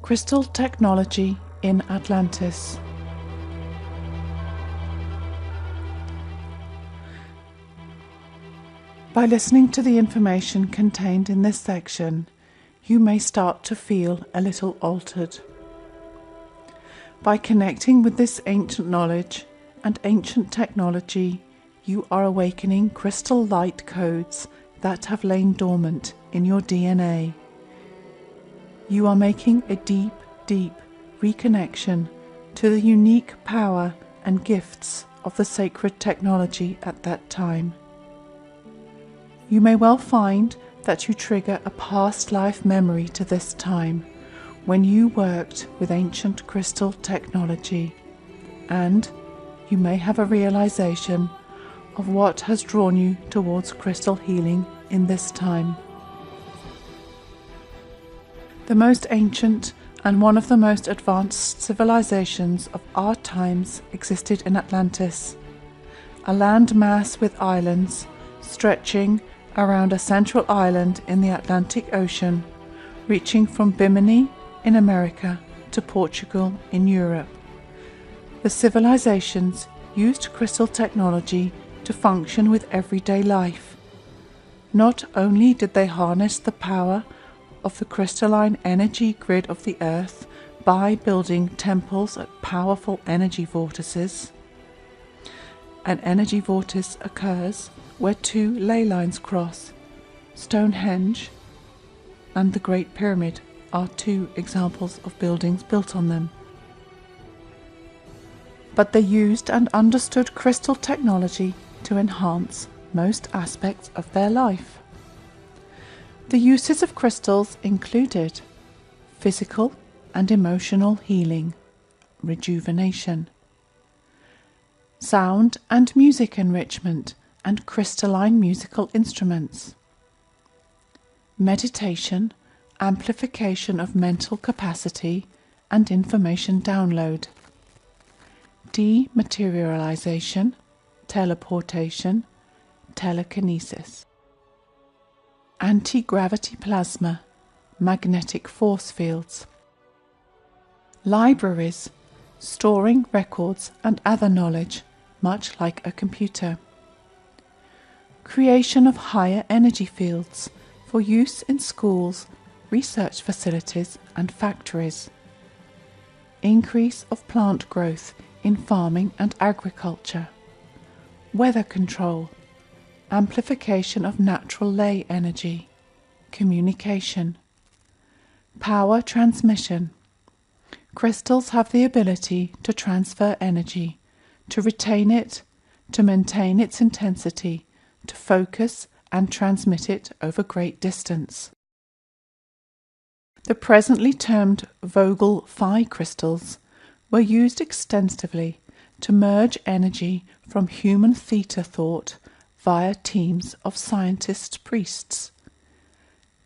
Crystal Technology in Atlantis. By listening to the information contained in this section, you may start to feel a little altered. By connecting with this ancient knowledge and ancient technology, you are awakening crystal light codes that have lain dormant in your DNA. You are making a deep, deep reconnection to the unique power and gifts of the sacred technology at that time. You may well find that you trigger a past life memory to this time when you worked with ancient crystal technology, and you may have a realization of what has drawn you towards crystal healing in this time. The most ancient and one of the most advanced civilizations of our times existed in Atlantis, a land mass with islands stretching around a central island in the Atlantic Ocean, reaching from Bimini in America to Portugal in Europe. The civilizations used crystal technology to function with everyday life. Not only did they harness the power of the crystalline energy grid of the earth by building temples at powerful energy vortices. An energy vortice occurs where two ley lines cross. Stonehenge and the Great Pyramid are two examples of buildings built on them. But they used and understood crystal technology to enhance most aspects of their life. The uses of crystals included physical and emotional healing, rejuvenation, sound and music enrichment and crystalline musical instruments, meditation, amplification of mental capacity and information download, dematerialization, teleportation, telekinesis, anti-gravity plasma, magnetic force fields, libraries, storing records and other knowledge, much like a computer, creation of higher energy fields for use in schools, research facilities and factories, increase of plant growth in farming and agriculture, weather control, amplification of natural ley energy, communication, power transmission. Crystals have the ability to transfer energy, to retain it, to maintain its intensity, to focus and transmit it over great distance. The presently termed Vogel Phi crystals were used extensively to merge energy from human theta thought via teams of scientist priests.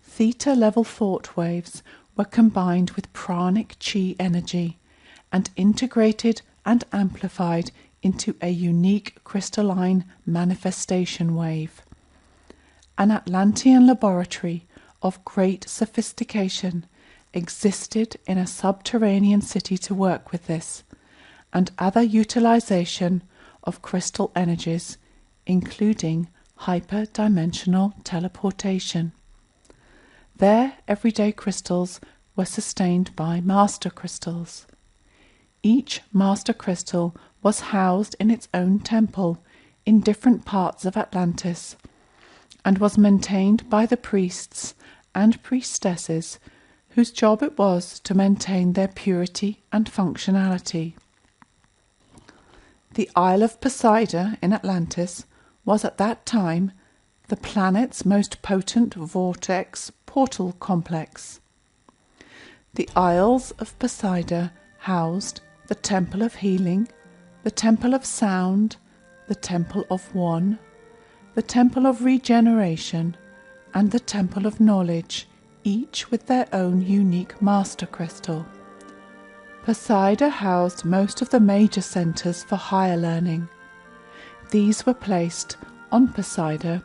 Theta-level thought waves were combined with pranic chi energy and integrated and amplified into a unique crystalline manifestation wave. An Atlantean laboratory of great sophistication existed in a subterranean city to work with this, and other utilization of crystal energies, including hyperdimensional teleportation. Their everyday crystals were sustained by master crystals. Each master crystal was housed in its own temple in different parts of Atlantis, and was maintained by the priests and priestesses whose job it was to maintain their purity and functionality. The Isle of Poseidon in Atlantis was at that time the planet's most potent vortex portal complex. The Isles of Poseidon housed the Temple of Healing, the Temple of Sound, the Temple of One, the Temple of Regeneration, and the Temple of Knowledge, each with their own unique master crystal. Poseidon housed most of the major centers for higher learning. These were placed on Poseidon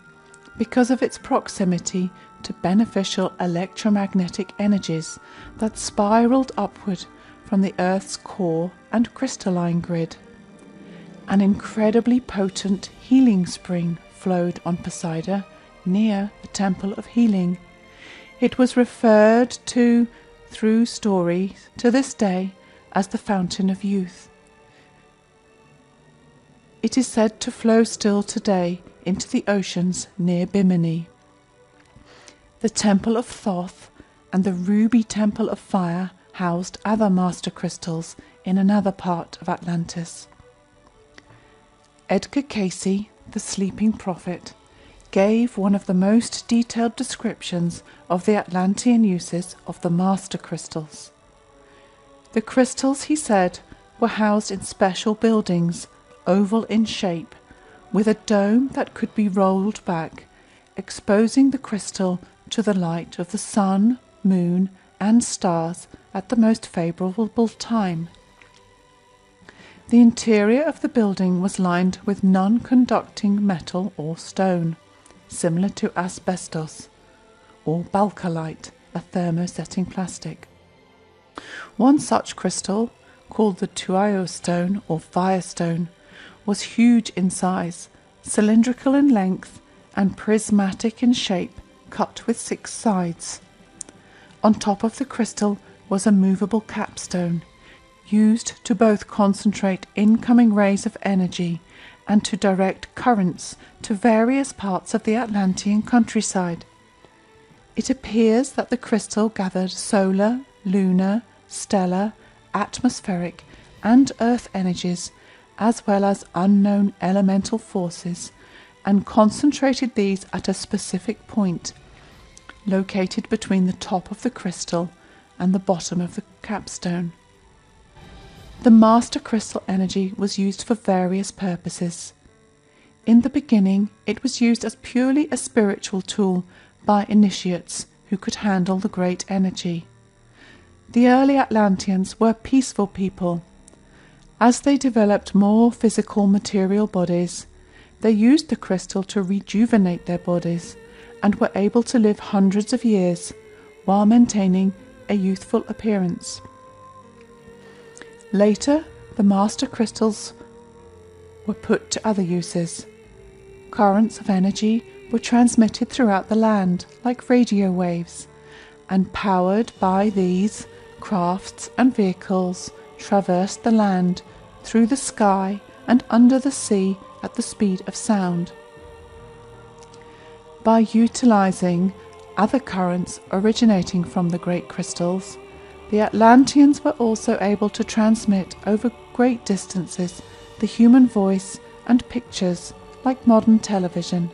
because of its proximity to beneficial electromagnetic energies that spiraled upward from the Earth's core and crystalline grid. An incredibly potent healing spring flowed on Poseida near the Temple of Healing. It was referred to through stories to this day as the Fountain of Youth. It is said to flow still today into the oceans near Bimini. The Temple of Thoth and the Ruby Temple of Fire housed other master crystals in another part of Atlantis. Edgar Cayce, the Sleeping Prophet, gave one of the most detailed descriptions of the Atlantean uses of the master crystals. The crystals, he said, were housed in special buildings, oval in shape, with a dome that could be rolled back, exposing the crystal to the light of the sun, moon, and stars at the most favourable time. The interior of the building was lined with non-conducting metal or stone, similar to asbestos, or bakelite, a thermosetting plastic. One such crystal, called the Tuayo stone or firestone, was huge in size, cylindrical in length, and prismatic in shape, cut with 6 sides. On top of the crystal was a movable capstone, used to both concentrate incoming rays of energy and to direct currents to various parts of the Atlantean countryside. It appears that the crystal gathered solar, lunar, stellar, atmospheric, and earth energies, as well as unknown elemental forces, and concentrated these at a specific point, located between the top of the crystal and the bottom of the capstone. The master crystal energy was used for various purposes. In the beginning, it was used as purely a spiritual tool by initiates who could handle the great energy. The early Atlanteans were peaceful people. As they developed more physical material bodies, they used the crystal to rejuvenate their bodies and were able to live hundreds of years while maintaining a youthful appearance. Later, the master crystals were put to other uses. Currents of energy were transmitted throughout the land like radio waves, and powered by these, crafts and vehicles traversed the land, through the sky and under the sea at the speed of sound. By utilizing other currents originating from the great crystals, the Atlanteans were also able to transmit over great distances the human voice and pictures like modern television.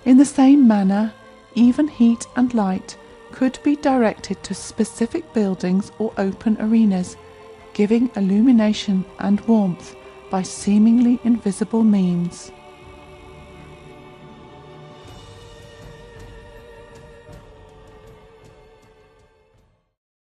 In the same manner, even heat and light could be directed to specific buildings or open arenas, giving illumination and warmth by seemingly invisible means.